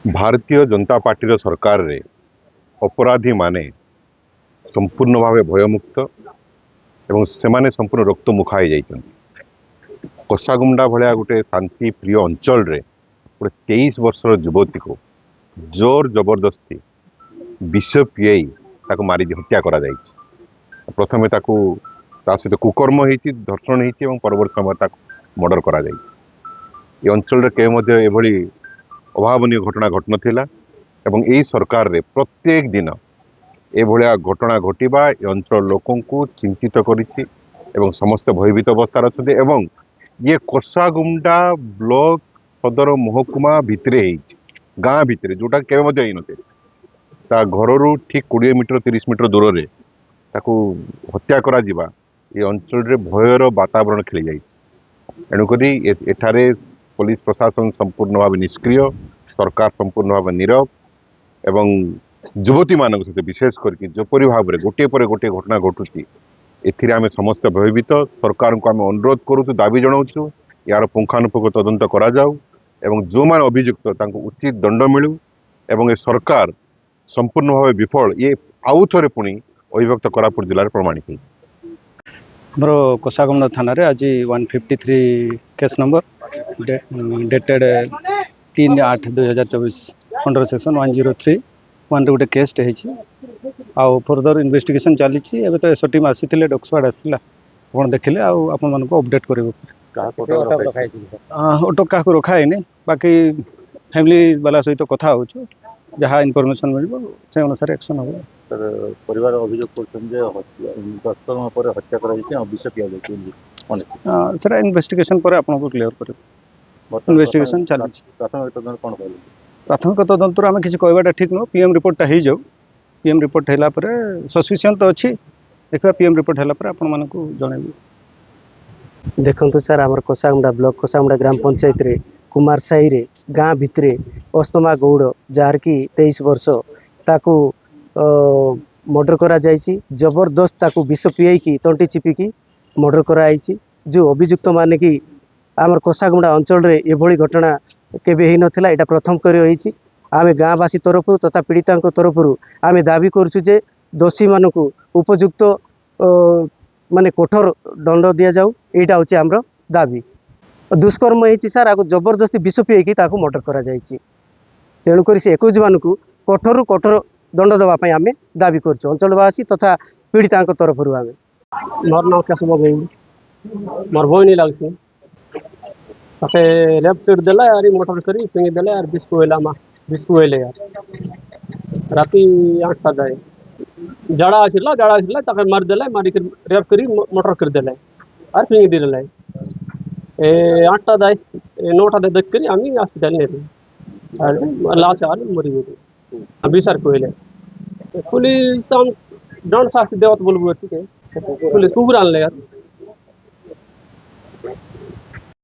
Bharatiya Janata party सरकार रे अपराधी माने संपूर्ण भाव भयमुक्त एवं सेमाने संपूर्ण रक्त मुखा हो जाइछन। कोसागुंडा भाया गोटे शांति प्रिय अंचल रे गोटे 23 वर्षर युवती को जोर जबरदस्ती विष पियाई ताको मारी हत्या करा जाइछ। प्रथमे ताको ता सहित कुकर्म होती धर्षण होती परवर्त समय ताको मर्डर करा जाइछ। ये अंचल रे के मध्य एभली अभावनीय घटना घटन थिला एवं यही सरकार रे प्रत्येक दिन एभलिया घटना घटिबा ए अंचल लोकों को चिंतित करिछि एवं समस्त भयभीत अवस्था अच्छे एवं ये कोसागुंडा ब्लॉक सदर महकुमा भितरे गाँ भितरे जोटा केवे मध्य होई नथे ता घररू ठीक 20 मीटर 30 मीटर दूर रे ताकू हत्या करा जिबा ये अंचल रे भयर वातावरण खेली जाइछि। एणुकरी एठारे पुलिस प्रशासन संपूर्ण भाव निष्क्रिय, सरकार संपूर्ण भाव नीरव एवं युवती मान सहित विशेष करके जोपरी भाव में गोटे पर गोटे घटना घटुची एथिरे आमे समस्त भयभीत। सरकार को आमे अनुरोध करूँ दाबी जनाऊँ यार पुंखानुपुंख तदंत करा जाऊ एवं जो मान अभियुक्त तांको उचित दंड मिलू एवं ए सरकार संपूर्ण भाव विफल ये आउ थे पुणी अभिव्यक्त कोरापुट जिले में प्रमाणित है। मोर कोसागुंडा थाना रे आज 153 case number dated 3/8/2024 under section 103 one गोटे केस आउ फर्दर इन्वेस्टिगेशन चली तो एस टीम आसी डॉग स्क्वाड आसला आप देखिले आपण मानक अपडेट कर ऑटो क्या रखाई बाकी फैमिली वाला सहित कथा हो जहाँ इनफॉरमेशन मिल से अनुसार एक्शन हो। परिवार अभियोग कर हत्या कर इन्वेस्टिगेशन पर आपको क्लियर कर इन्वेस्टिगेशन चली प्राथमिक तदंत आम किसी कहवाटा ठीक नुह। पीएम रिपोर्टा हो जाऊ पीएम रिपोर्ट है सस्पिशियन तो अच्छी देखा पीएम रिपोर्ट है आपण मानक जनइबी। देखु सर आम कोसागुंडा ब्लॉक कोसागुंडा ग्राम पंचायत रे कुमार साही रे गाँ भितरे अस्तमा गौड़ जार की 23 वर्ष ताकू मर्डर करा जाइछि। जबरदस्त ताकू विष पियाई की तंटी चिपिकी मर्डर कराई। जो अभियुक्त माने कि आमर कोसागुंडा अंचल रे एभली घटना केबे ही नथिला एटा प्रथम करी होईछि। आमे गाँवासी तरफ तथा पीड़िता तरफ आमे दाबी करछु जे दोषी मानकू उपयुक्त माने कठोर दंड दिया जाऊ एटा होछि हमर दाबी। दुष्कर्म होती सार आपको जबरदस्ती विष पियाई ताकू मर्डर करा जाइछि। तेणुक से एक्यूज मानकू कठोर कठोर दंड देवाई आम दाबी करछु अंचलवासी तथा पीड़िता तरफ आम। मोर नाम केशव गौड़ मोर भौनी लगसी ताके लेफ्ट कर देला यार मोटर करी फिंगी देला यार बिस्कु वेला मा बिस्कु वेले यार राती 8टा जाए जड़ा आसिला ताके मार देला मारी कर रेप करी मोटर कर देला यार फिंगी दिला ए 8टा जाए 9टा दे देख करी आमी हॉस्पिटल ने और लाश यार मरी गई अभी सर कोइले पुलिस हम दंड शास्ति देवत बोलबो ठीक है पुलिस कुकुर आनले यार